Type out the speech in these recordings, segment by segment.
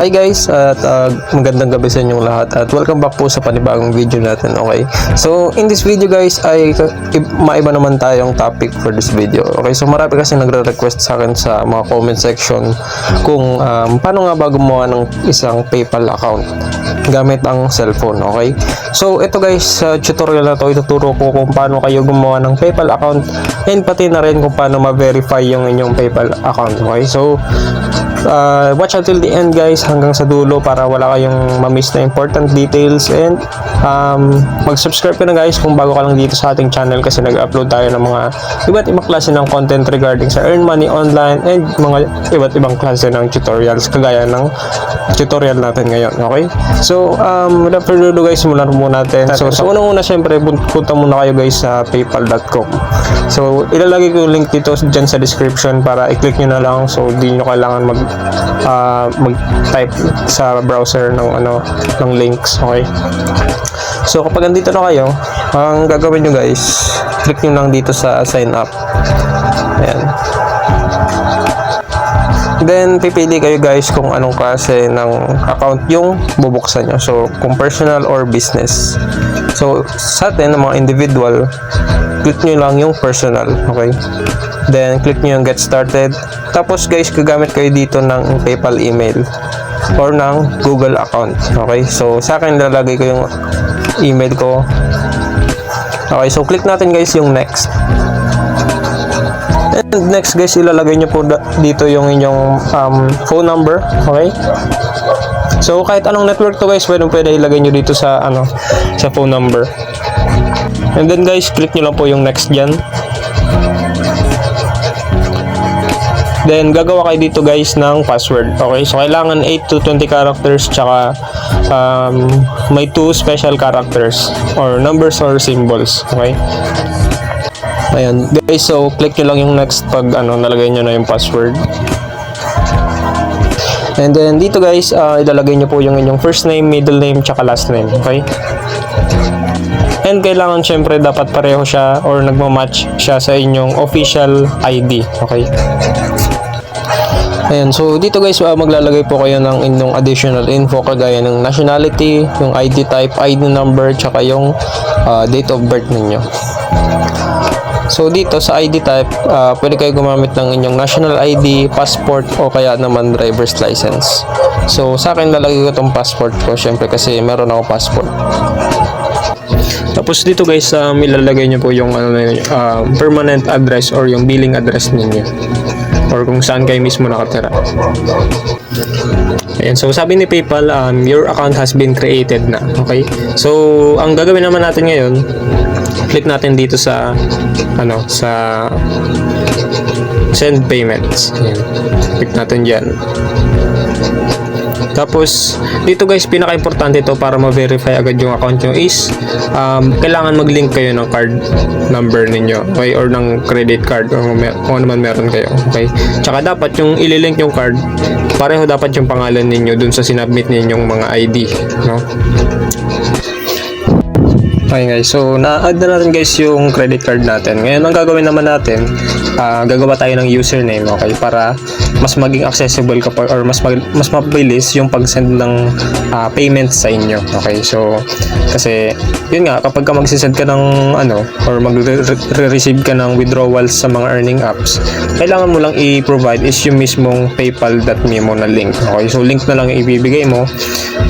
Hi guys, at magandang gabi sa inyong lahat at welcome back po sa panibagong video natin. Okay, so in this video guys ay maiba naman tayong topic for this video. Okay, so marami kasi nagre-request sa akin sa mga comment section kung paano nga ba gumawa ng isang PayPal account gamit ang cellphone. Okay, so ito guys, sa tutorial na to ituturo ko kung paano kayo gumawa ng PayPal account and pati na rin kung paano ma-verify yung inyong PayPal account. Okay, so watch until the end guys, hanggang sa dulo para wala kayong ma-miss na important details. And mag-subscribe ka na guys kung bago ka lang dito sa ating channel, kasi nag-upload tayo ng mga iba't ibang klase ng content regarding sa earn money online and mga iba't ibang klase ng tutorials kagaya ng tutorial natin ngayon. Okay, so without further ado guys, simulan muna natin. So unang-una syempre punta muna kayo guys sa paypal.com. So ilalagay ko yung link dito dyan sa description para i-click nyo na lang, so di nyo kailangan mag-type sa browser ng links. Okay, so kapag andito na kayo, ang gagawin nyo guys, click nyo lang dito sa sign up. Ayan, then pipili kayo guys kung anong klase ng account yung bubuksan nyo, so kung personal or business. So sa atin ng mga individual, click nyo lang yung personal. Okay, then click nyo yung get started. Tapos guys, gagamit kayo dito ng PayPal email or ng Google account. Okay, so sa akin lalagay ko yung email ko. Okay, so click natin guys yung next. And next guys, ilalagay nyo po dito yung inyong phone number. Okay, so kahit anong network to guys, pwede ilagay nyo dito sa sa phone number. And then guys, click nyo lang po yung next dyan. Then gagawa kayo dito guys ng password. Okay, so kailangan 8 to 20 characters, tsaka may 2 special characters or numbers or symbols. Okay, ayan guys, so click nyo lang yung next pag nalagay nyo na yung password. And then dito guys, ilalagay nyo po yung inyong first name, middle name, tsaka last name. Okay, and kailangan syempre dapat pareho siya or nagmamatch siya sa inyong official ID. Okay, ayan, so dito guys, maglalagay po kayo ng inyong additional info kagaya ng nationality, yung ID type, ID number, tsaka yung date of birth ninyo. So dito sa ID type, pwede kayo gumamit ng inyong national ID, passport, o kaya naman driver's license. So sa akin lalagay ko itong passport ko syempre kasi meron ako passport. Tapos dito guys, ilalagay nyo po yung permanent address or yung billing address ninyo or kung saan kayo mismo nakatira. Ayan, so sabi ni PayPal, your account has been created na. Okay, so ang gagawin naman natin ngayon, click natin dito sa sa send payments. Ayan, click natin dyan. Tapos dito guys, pinaka-importante ito para ma-verify agad yung account nyo is kailangan mag-link kayo ng card number ninyo, okay, or ng credit card or kung naman meron kayo. Okay, tsaka dapat yung ililink yung card, pareho dapat yung pangalan ninyo dun sa sinubmit ninyong mga ID, no? Okay guys, so na-add na natin guys yung credit card natin. Ngayon ang gagawin naman natin, gagawa tayo ng username, okay, para mas maging accessible kapag or mas mabilis yung pag-send ng payments sa inyo. Okay, so kasi yun nga, kapag ka mag-send ka ng or mag-receive ka ng withdrawals sa mga earning apps, kailangan mo lang i-provide is yung mismong paypal.me mo na link. Okay, so link na lang ibibigay mo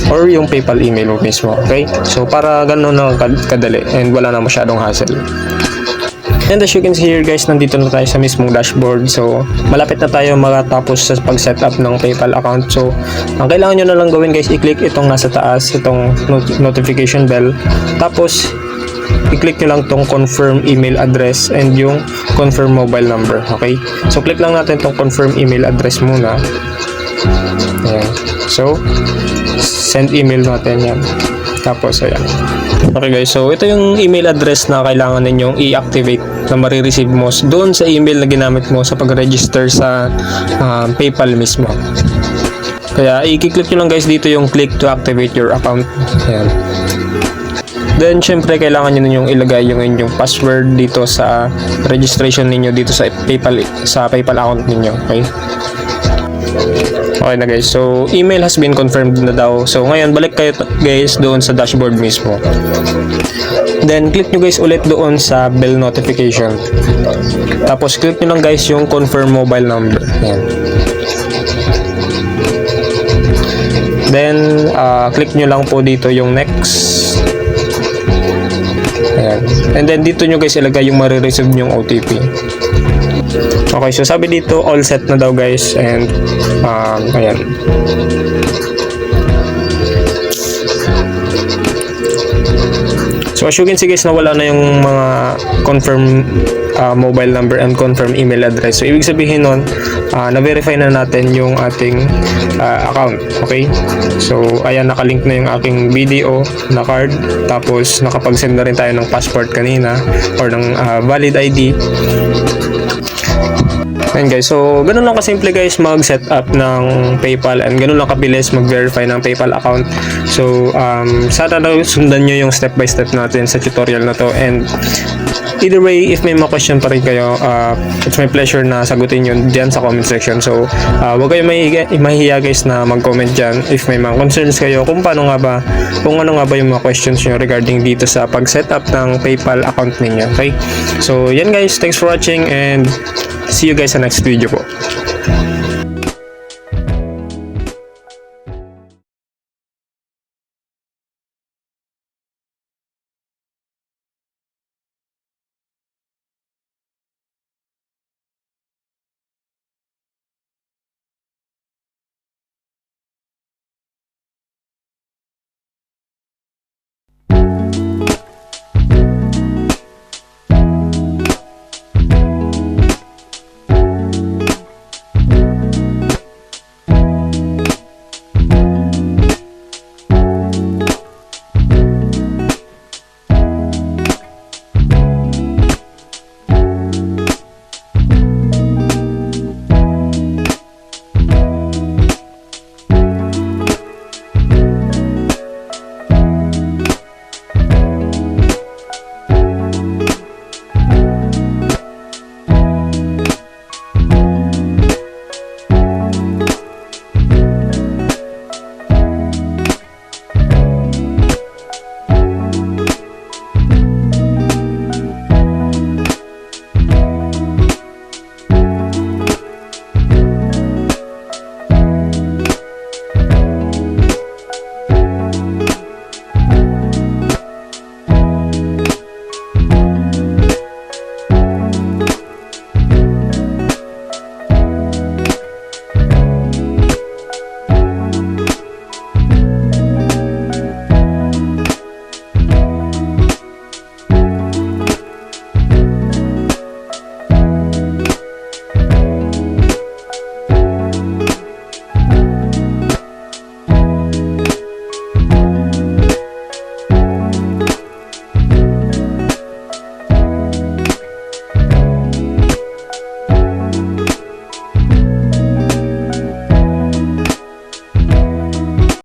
or yung PayPal email mo mismo. Okay, so para ganun na kadali and wala na masyadong hassle. And as you can see here guys, nandito na tayo sa mismong dashboard. So malapit na tayo matapos sa pag-setup ng PayPal account. So ang kailangan nyo na lang gawin guys, i-click itong nasa taas, itong notification bell. Tapos i-click nyo lang itong confirm email address and yung confirm mobile number. Okay, so click lang natin itong confirm email address muna. Ayan, so send email natin yan. Tapos ayan. Okay guys, so ito yung email address na kailangan ninyong i-activate na marireceive mo doon sa email na ginamit mo sa pag-register sa PayPal mismo. Kaya i-click nyo lang guys dito yung click to activate your account. Ayan. Then syempre kailangan nyo ninyong ilagay yung inyong password dito sa registration ninyo dito sa PayPal account ninyo. Okay, Okay na guys, so email has been confirmed na daw. So ngayon, balik kayo guys doon sa dashboard mismo. Then click nyo guys ulit doon sa bell notification. Tapos click nyo lang guys yung confirm mobile number. Ayan. Then click nyo lang po dito yung next. Ayan. And then dito nyo guys ilagay yung marireceive yung OTP. Okay, so sabi dito all set na daw guys. And ayan. So as you can see guys, nawala na yung mga confirm mobile number and confirm email address. So ibig sabihin nun, na-verify na natin yung ating account. Okay? So ayan, nakalink na yung aking video na card. Tapos nakapag-send na rin tayo ng passport kanina or ng valid ID. And guys, so ganun lang kasimple guys mag-set up ng PayPal and ganun lang kabilis mag-verify ng PayPal account. So sana daw sundan nyo yung step by step natin sa tutorial na to. And either way, if may mga question pa rin kayo, it's my pleasure na sagutin yun dyan sa comment section. So huwag kayo mahihiya guys na mag-comment dyan if may mga concerns kayo kung ano nga ba yung mga questions nyo regarding dito sa pag-set up ng PayPal account ninyo. Okay? So yan guys, thanks for watching and see you guys sa next video po.